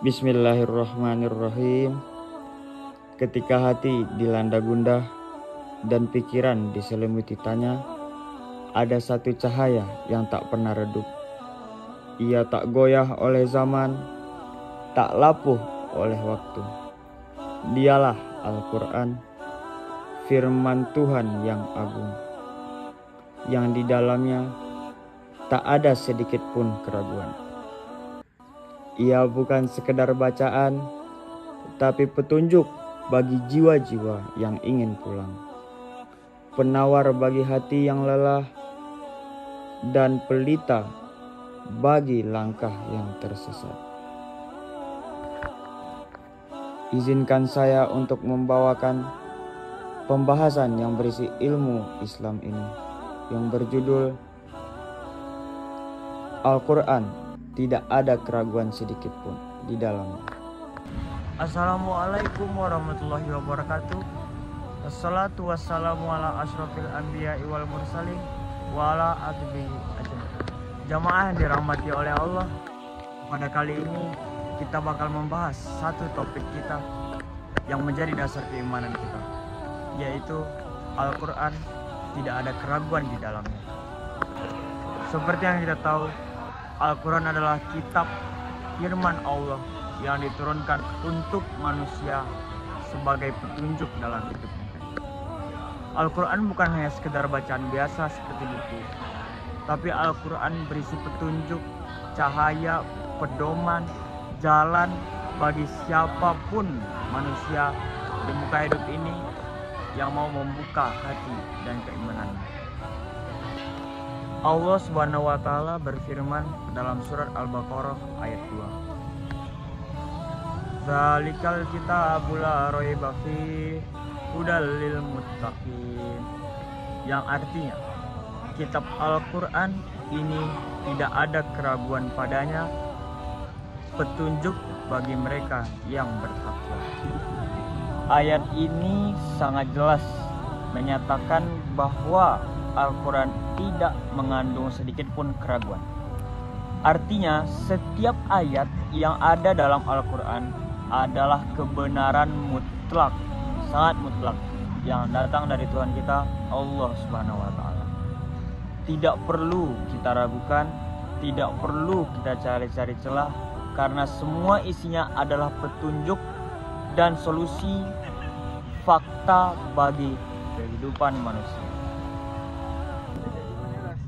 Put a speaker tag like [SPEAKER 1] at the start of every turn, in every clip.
[SPEAKER 1] Bismillahirrahmanirrahim. Ketika hati dilanda gundah dan pikiran diselimuti tanya, ada satu cahaya yang tak pernah redup. Ia tak goyah oleh zaman, tak lapuh oleh waktu. Dialah Al-Quran, firman Tuhan yang agung, yang di dalamnya tak ada sedikit pun keraguan. Ia bukan sekedar bacaan, tapi petunjuk bagi jiwa-jiwa yang ingin pulang. Penawar bagi hati yang lelah, dan pelita bagi langkah yang tersesat. Izinkan saya untuk membawakan pembahasan yang berisi ilmu Islam ini, yang berjudul Al-Quran, tidak ada keraguan sedikit pun di dalamnya.
[SPEAKER 2] Assalamualaikum warahmatullahi wabarakatuh. Wassalatu wassalamu ala asyrafil anbiya wal mursalin wa ala atbihi ajmain. Jamaah yang dirahmati oleh Allah, pada kali ini kita bakal membahas satu topik kita yang menjadi dasar keimanan kita, yaitu Al-Quran, tidak ada keraguan di dalamnya. Seperti yang kita tahu, Al-Quran adalah kitab firman Allah yang diturunkan untuk manusia sebagai petunjuk dalam hidupnya. Al-Quran bukan hanya sekedar bacaan biasa seperti buku, tapi Al-Quran berisi petunjuk, cahaya, pedoman, jalan bagi siapapun manusia di muka hidup ini yang mau membuka hati dan keimanannya. Allah Subhanahu wa Ta'ala berfirman dalam surat Al-Baqarah ayat 2. Zalikal kitabul la raiba fihi hudal lil muttaqin. Yang artinya, kitab Al-Quran ini tidak ada keraguan padanya, petunjuk bagi mereka yang bertakwa. Ayat ini sangat jelas menyatakan bahwa Al-Quran tidak mengandung sedikit pun keraguan. Artinya, setiap ayat yang ada dalam Al-Quran adalah kebenaran mutlak, sangat mutlak, yang datang dari Tuhan kita, Allah Subhanahu wa Ta'ala. Tidak perlu kita ragukan, tidak perlu kita cari-cari celah, karena semua isinya adalah petunjuk dan solusi fakta bagi kehidupan manusia.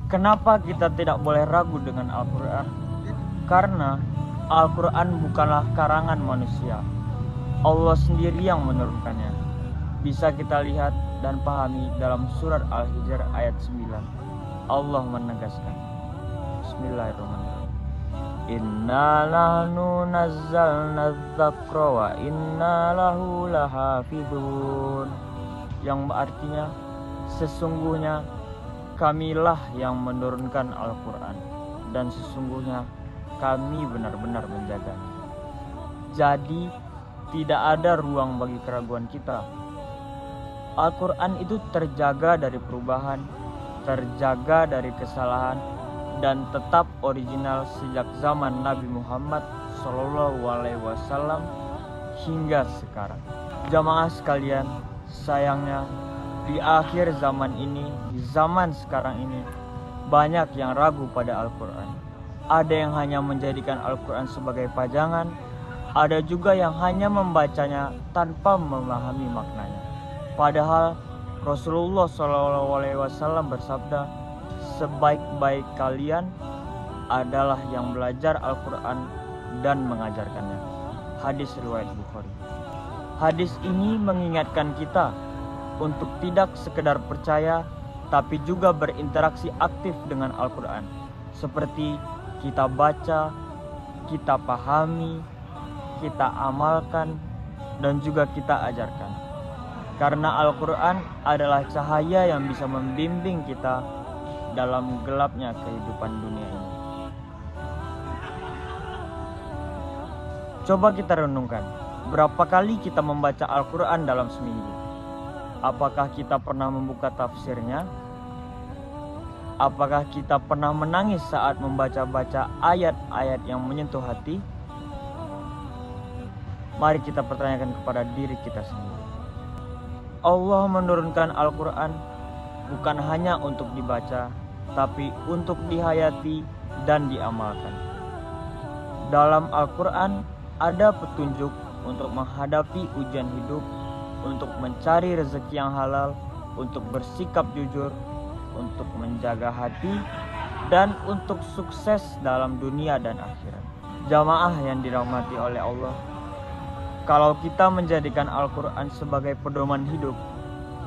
[SPEAKER 2] Kenapa kita tidak boleh ragu dengan Al-Quran? Karena Al-Quran bukanlah karangan manusia. Allah sendiri yang menurunkannya. Bisa kita lihat dan pahami dalam surat Al-Hijr ayat 9. Allah menegaskan, Bismillahirrahmanirrahim. Inna nahnu nazzalna dzikra wa inna lahu lahafizun. Yang artinya, sesungguhnya kamilah yang menurunkan Al-Quran, dan sesungguhnya kami benar-benar menjaganya. Jadi tidak ada ruang bagi keraguan kita. Al-Quran itu terjaga dari perubahan, terjaga dari kesalahan, dan tetap original sejak zaman Nabi Muhammad SAW hingga sekarang. Jamaah sekalian, sayangnya di akhir zaman ini, di zaman sekarang ini, banyak yang ragu pada Al-Quran. Ada yang hanya menjadikan Al-Quran sebagai pajangan, ada juga yang hanya membacanya tanpa memahami maknanya. Padahal Rasulullah SAW bersabda, sebaik-baik kalian adalah yang belajar Al-Quran dan mengajarkannya. Hadis riwayat Bukhari. Hadis ini mengingatkan kita untuk tidak sekedar percaya, tapi juga berinteraksi aktif dengan Al-Quran. Seperti kita baca, kita pahami, kita amalkan, dan juga kita ajarkan. Karena Al-Quran adalah cahaya yang bisa membimbing kita dalam gelapnya kehidupan dunia ini. Coba kita renungkan, berapa kali kita membaca Al-Quran dalam seminggu? Apakah kita pernah membuka tafsirnya? Apakah kita pernah menangis saat membaca-baca ayat-ayat yang menyentuh hati?
[SPEAKER 1] Mari kita pertanyakan kepada diri kita sendiri. Allah menurunkan Al-Quran bukan hanya untuk dibaca, tapi untuk dihayati dan diamalkan. Dalam Al-Quran ada petunjuk untuk menghadapi ujian hidup, untuk mencari rezeki yang halal, untuk bersikap jujur, untuk menjaga hati, dan untuk sukses dalam dunia dan akhirat. Jamaah yang dirahmati oleh Allah, kalau kita menjadikan Al-Quran sebagai pedoman hidup,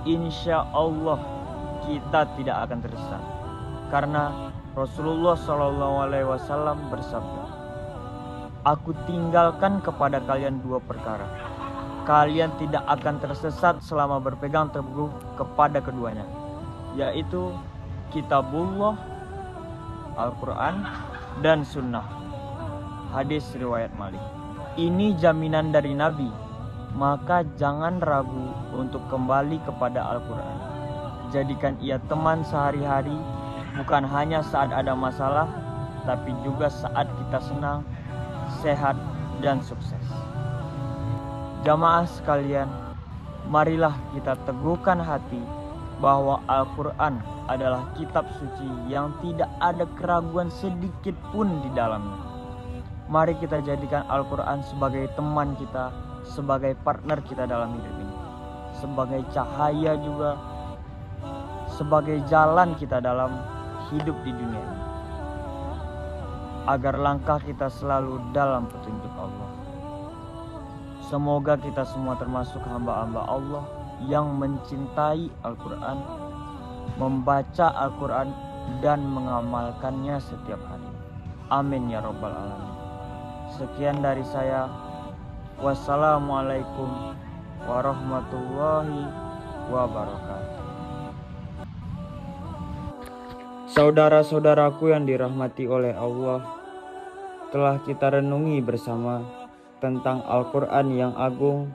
[SPEAKER 1] insya Allah kita tidak akan tersesat. Karena Rasulullah SAW bersabda, "Aku tinggalkan kepada kalian dua perkara. Kalian tidak akan tersesat selama berpegang teguh kepada keduanya, yaitu Kitabullah, Al-Quran, dan Sunnah." Hadis riwayat Malik. Ini jaminan dari Nabi, maka jangan ragu untuk kembali kepada Al-Quran. Jadikan ia teman sehari-hari, bukan hanya saat ada masalah, tapi juga saat kita senang, sehat, dan sukses. Jamaah sekalian, marilah kita teguhkan hati bahwa Al-Quran adalah kitab suci yang tidak ada keraguan sedikit pun di dalamnya. Mari kita jadikan Al-Quran sebagai teman kita, sebagai partner kita dalam hidup ini, sebagai cahaya juga, sebagai jalan kita dalam hidup di dunia ini, agar langkah kita selalu dalam petunjuk Allah. Semoga kita semua termasuk hamba-hamba Allah yang mencintai Al-Quran, membaca Al-Quran, dan mengamalkannya setiap hari. Amin ya Rabbal Alamin. Sekian dari saya. Wassalamualaikum warahmatullahi wabarakatuh. Saudara-saudaraku yang dirahmati oleh Allah, telah kita renungi bersama tentang Al-Quran yang agung,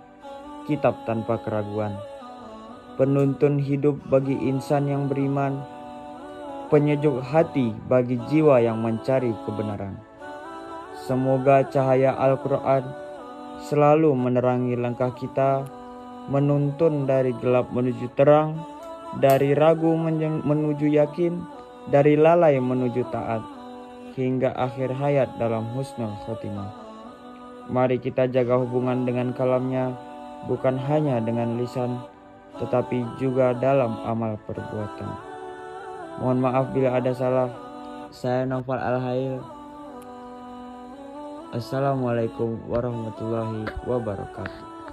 [SPEAKER 1] kitab tanpa keraguan, penuntun hidup bagi insan yang beriman, penyejuk hati bagi jiwa yang mencari kebenaran. Semoga cahaya Al-Quran selalu menerangi langkah kita, menuntun dari gelap menuju terang, dari ragu menuju yakin, dari lalai menuju taat, hingga akhir hayat dalam husnul khotimah. Mari kita jaga hubungan dengan kalamnya, bukan hanya dengan lisan, tetapi juga dalam amal perbuatan. Mohon maaf bila ada salah. Saya Naufal Al-Hail. Assalamualaikum warahmatullahi wabarakatuh.